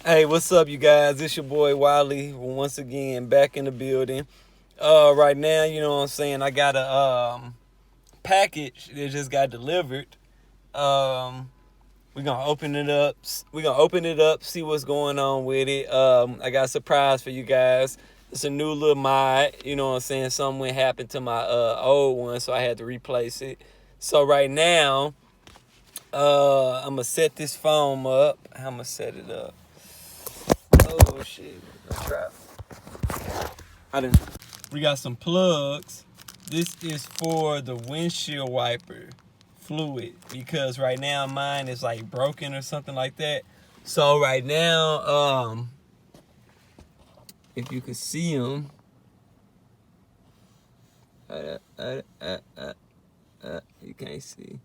Hey, what's up, you guys? It's your boy Wiley once again back in the building. Right now, you know what I'm saying. I got a package that just got delivered. We're gonna open it up. See what's going on with it. I got a surprise for you guys. It's a new little mod. You know what I'm saying. Something happened to my old one, so I had to replace it. So right now, I'm gonna set this foam up. I'm gonna set it up. Oh shit! Trap. I didn't. We got some plugs. This is for the windshield wiper fluid because right now mine is like broken or something like that. So right now, if you can see them, you can't see,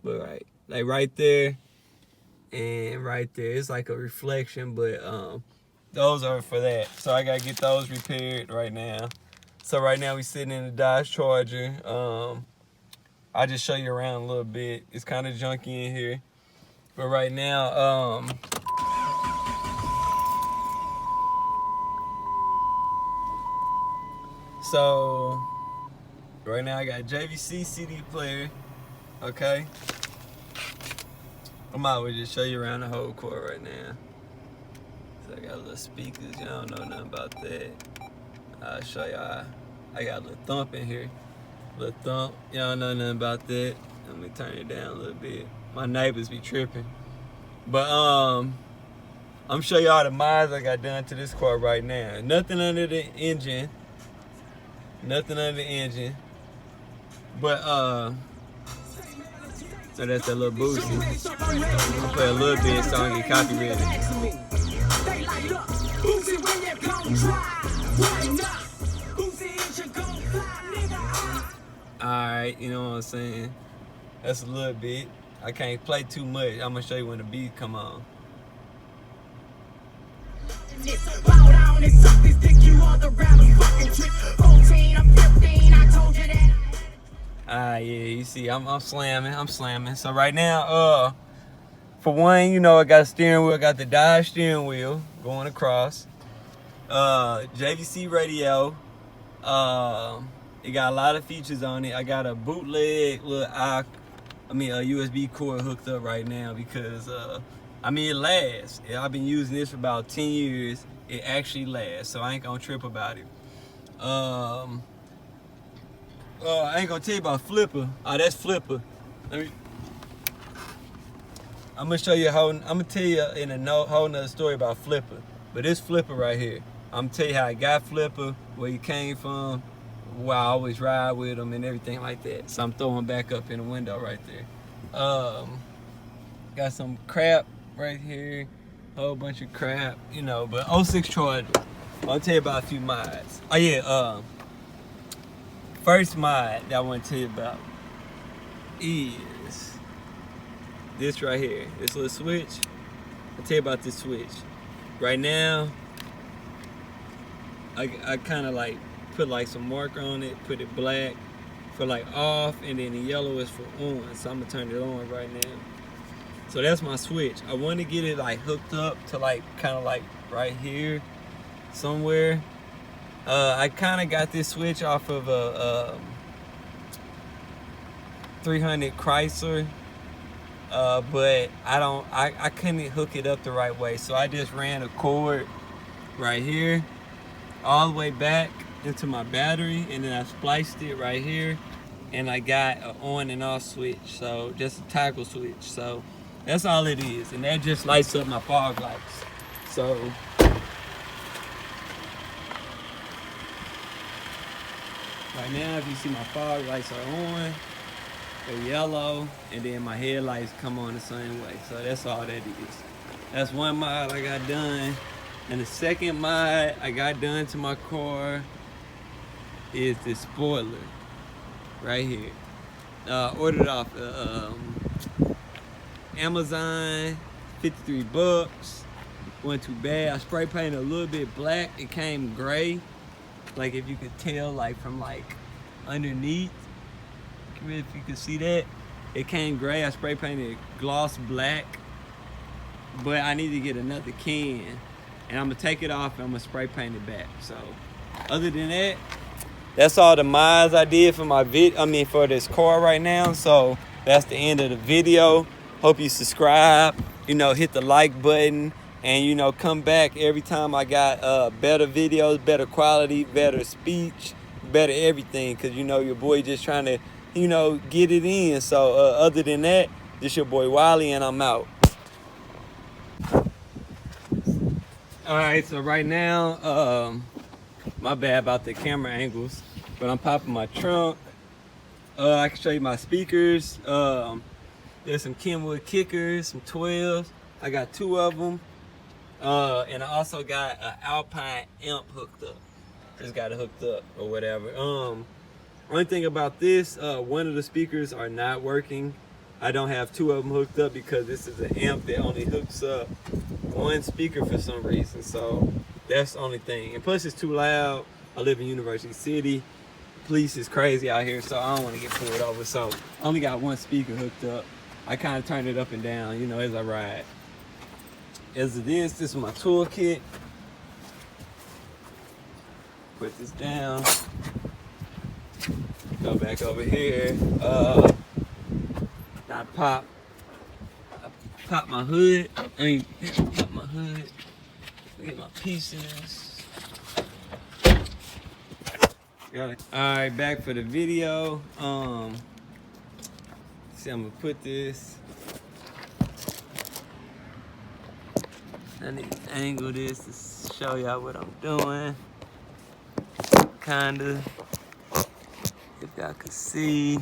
but right there. And right there, it's like a reflection, but those are for that. So I gotta get those repaired right now. So right now we sitting in the Dodge Charger. I'll just show you around a little bit. It's kind of junky in here, but right now, so right now I got JVC CD player. Okay. I might well just show you around the whole court right now. So I got little speakers, y'all don't know nothing about that. I'll show y'all. I got a little thump in here. Little thump, y'all don't know nothing about that. Let me turn it down a little bit. My neighbors be tripping. But I'm gonna show y'all the mods I got done to this car right now. Nothing under the engine. But so that's a little boost. I'm gonna play a little bit so I don't get copyrighted. Alright, you know what I'm saying? That's a little bit. I can't play too much. I'm gonna show you when the beat come on. Yeah, you see, I'm slamming. So right now, for one, you know, I got a steering wheel. I got the Dodge steering wheel going across. JVC radio. It got a lot of features on it. I got a bootleg little a USB cord hooked up right now because it lasts. I've been using this for about 10 years. It actually lasts, so I ain't gonna trip about it. I ain't gonna tell you about Flipper. Oh, that's Flipper. I'm gonna show you how. I'm gonna tell you in a whole nother story about Flipper. But this Flipper right here, I'm gonna tell you how I got Flipper, where he came from, why I always ride with him, and everything like that. So I'm throwing back up in the window right there. Got some crap right here, whole bunch of crap, you know. But 06 Charger. I'll tell you about a few mods. Oh yeah. First mod that I want to tell you about is this right here. This little switch. I'll tell you about this switch. Right now, I kind of like put like some marker on it, put it black for like off, and then the yellow is for on. So I'm gonna turn it on right now. So that's my switch. I want to get it like hooked up to like kind of like right here somewhere. I kind of got this switch off of a 300 Chrysler, but I couldn't hook it up the right way, so I just ran a cord right here all the way back into my battery, and then I spliced it right here, and I got an on and off switch, so just a toggle switch. So that's all it is, and that just lights up my fog lights. So right now, if you see, my fog lights are on, they're yellow, and then my headlights come on the same way. So that's all that is. That's one mod I got done. And the second mod I got done to my car is the spoiler right here. Ordered off Amazon, 53 bucks. Wasn't too bad. I spray painted a little bit black. It came gray. Like if you could tell, like from like underneath, if you could see that, it came gray. I spray painted gloss black, but I need to get another can, and I'm gonna take it off and I'm gonna spray paint it back. So other than that, that's all the mods I did for my for this car right now. So that's the end of the video. Hope you subscribe, hit the like button, and come back every time I got better videos, better quality, better speech, better everything, because your boy just trying to get it in. So other than that, this your boy Wiley, and I'm out. All right, so right now, my bad about the camera angles, but I'm popping my trunk. I can show you my speakers. There's some Kenwood kickers, some 12s. I got 2 of them. And I also got an Alpine amp hooked up. Just got it hooked up or whatever. Only thing about this, one of the speakers are not working. I don't have 2 of them hooked up because this is an amp that only hooks up 1 speaker for some reason. So that's the only thing. And plus it's too loud. I live in University City. Police is crazy out here, so I don't want to get pulled over. So I only got 1 speaker hooked up. I kind of turn it up and down, as I ride. As it is, this is my toolkit. Put this down. Go back over here. I pop my hood. Pop my hood. Get my pieces. Got it. All right, back for the video. See, I'm gonna put this. I need to angle this to show y'all what I'm doing. Kinda. If y'all can see.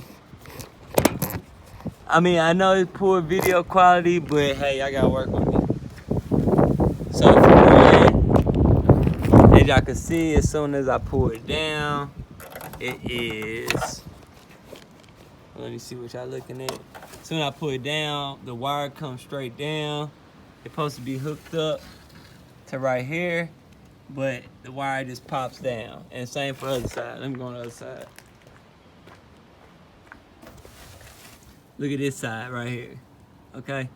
I know it's poor video quality, but hey, y'all gotta work with me. So for one, as y'all can see, as soon as I pull it down, it is. Let me see what y'all looking at. As soon as I pull it down, the wire comes straight down. It's supposed to be hooked up to right here, but the wire just pops down. And same for the other side. Let me go on the other side. Look at this side right here, okay?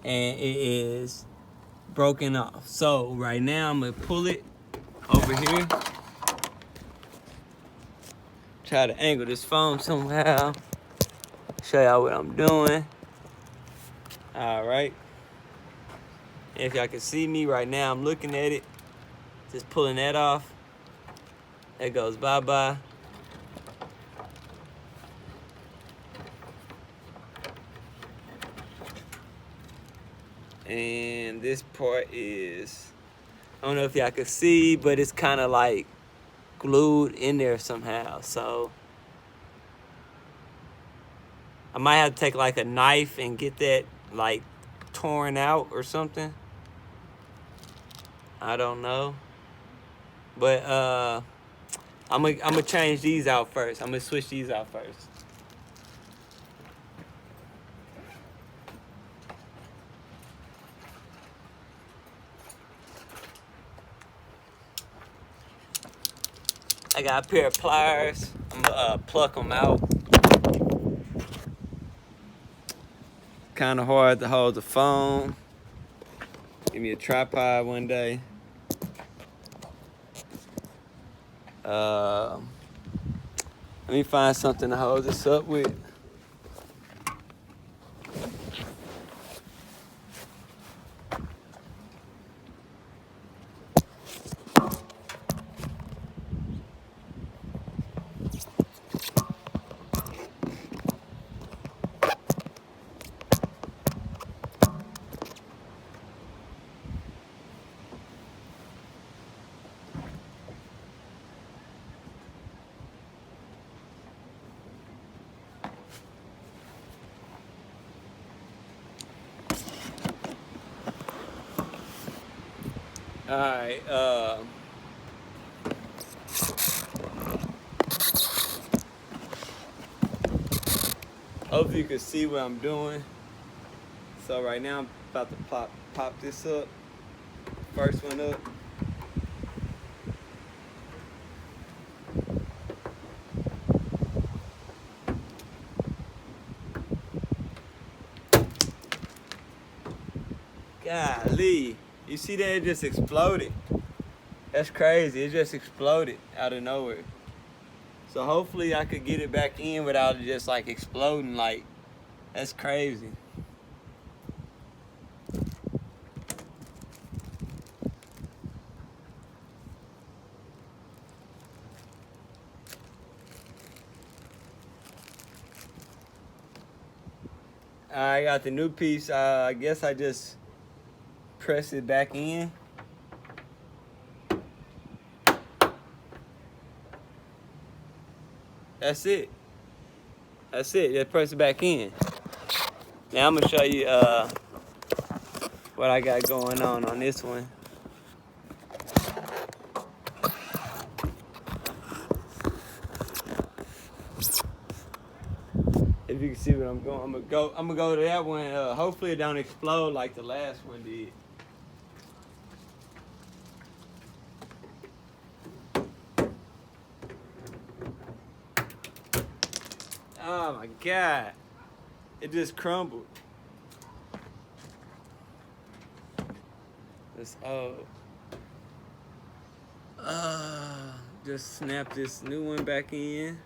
And it is broken off. So right now I'm gonna pull it over here. Try to angle this phone somehow. Show y'all what I'm doing. All right. If y'all can see me right now, I'm looking at it. Just pulling that off. That goes bye-bye. And this part is, I don't know if y'all can see, but it's kind of like glued in there somehow. So I might have to take like a knife and get that like torn out or something. I don't know. But I'm gonna change these out first. I'm gonna switch these out first. I got a pair of pliers. I'm gonna pluck them out. Kind of hard to hold the phone. Give me a tripod one day. Let me find something to hold this up with. All right, hopefully you can see what I'm doing. So right now I'm about to pop this up. First one up. God golly. You see that? It just exploded. That's crazy. It just exploded out of nowhere. So hopefully I could get it back in without it just like exploding. Like, that's crazy. I got the new piece. I guess I just press it back in. That's it. That's it. Just press it back in. Now I'm gonna show you what I got going on this one. If you can see what I'm going, I'm gonna go to that one. Hopefully it don't explode like the last one did. Oh my God! It just crumbled. It's just snap this new one back in.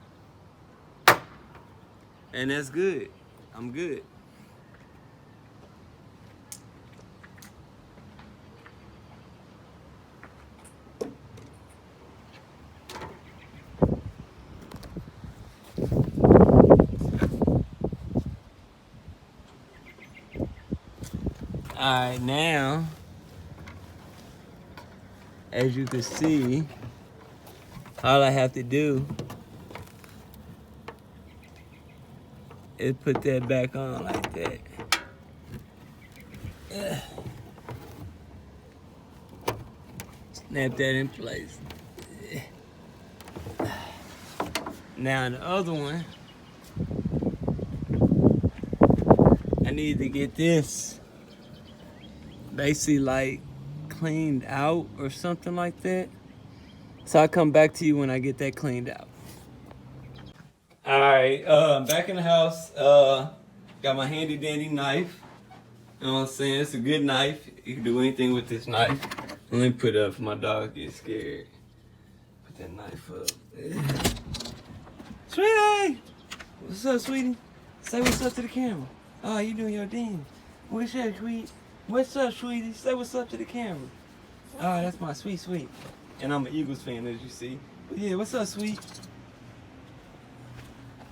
And that's good. I'm good. Alright, now, as you can see, all I have to do is put that back on like that. Snap that in place. Now the other one, I need to get this basically like cleaned out or something like that. So I'll come back to you when I get that cleaned out. All right, back in the house. Got my handy dandy knife. You know what I'm saying? It's a good knife. You can do anything with this knife. Let me put it up for my dog to get scared. Put that knife up. Sweetie! What's up, sweetie? Say what's up to the camera. Oh, you doing your thing. What's up, sweet? What's up, sweetie? Say what's up to the camera. Oh, that's my sweet. And I'm an Eagles fan, as you see. But yeah, what's up, sweet?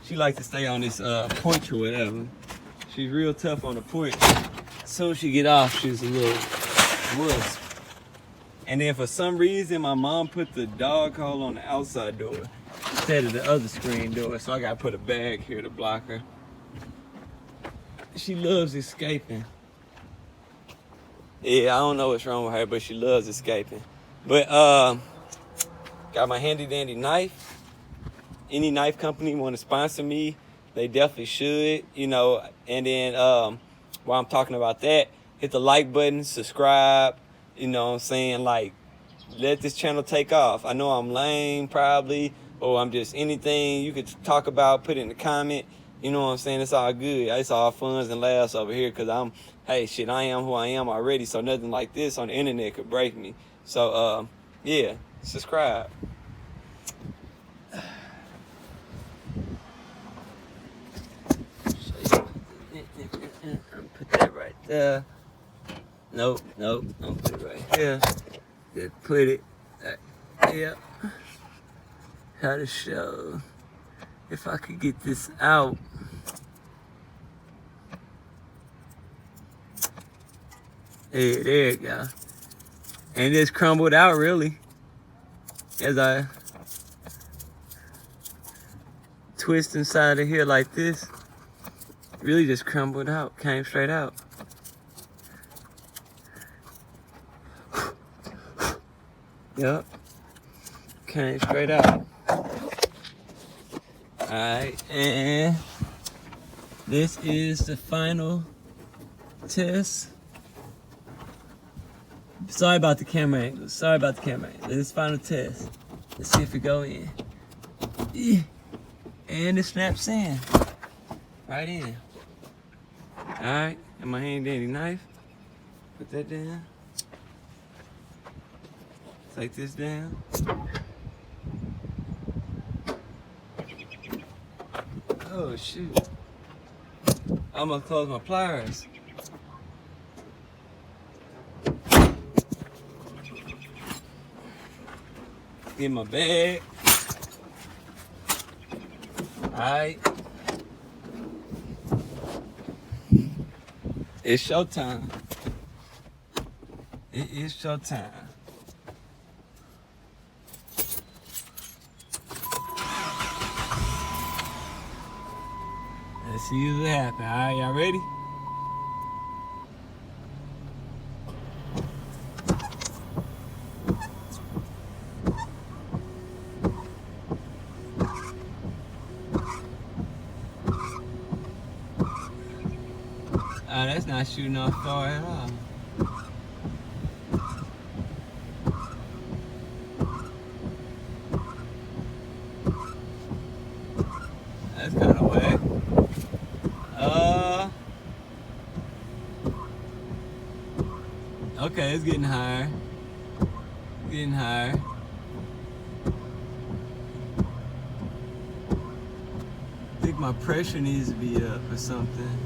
She likes to stay on this porch or whatever. She's real tough on the porch. As soon as she get off, she's a little wuss. And then for some reason, my mom put the dog hole on the outside door instead of the other screen door. So I gotta put a bag here to block her. She loves escaping. Yeah, I don't know what's wrong with her, but she loves escaping. But got my handy dandy knife. Any knife company want to sponsor me, they definitely should, you know. And then while I'm talking about that, hit the like button, subscribe, you know what I'm saying? Like, let this channel take off. I know I'm lame probably, or I'm just anything you could talk about, put it in the comment. You know what I'm saying? It's all good. It's all funs and laughs over here because hey, shit, I am who I am already, so nothing like this on the internet could break me. So, yeah, subscribe. Put that right there. Nope. Don't put it right here. Just put it here. How to show if I could get this out. Hey, there you go. And it's crumbled out really. As I twist inside of here like this. Really just crumbled out, came straight out. Yep, came straight out. Alright, and this is the final test. Sorry about the camera angle. This is final test. Let's see if it go in. And it snaps in. Right in. Alright, and my handy dandy knife. Put that down. Take this down. Oh shoot. I'm gonna close my pliers. Get my bag. Alright. It's showtime. It is showtime. Let's see what happens. Alright, y'all ready? Oh, that's not shooting off far at all. That's kind of whack. Okay, it's getting higher. Getting higher. I think my pressure needs to be up or something.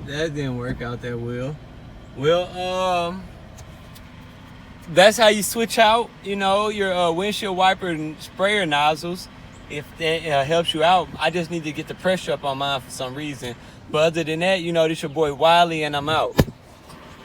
That didn't work out that well. Well, that's how you switch out, you know, your windshield wiper and sprayer nozzles. If that helps you out, I just need to get the pressure up on mine for some reason. But other than that, you know, this your boy Wiley, and I'm out.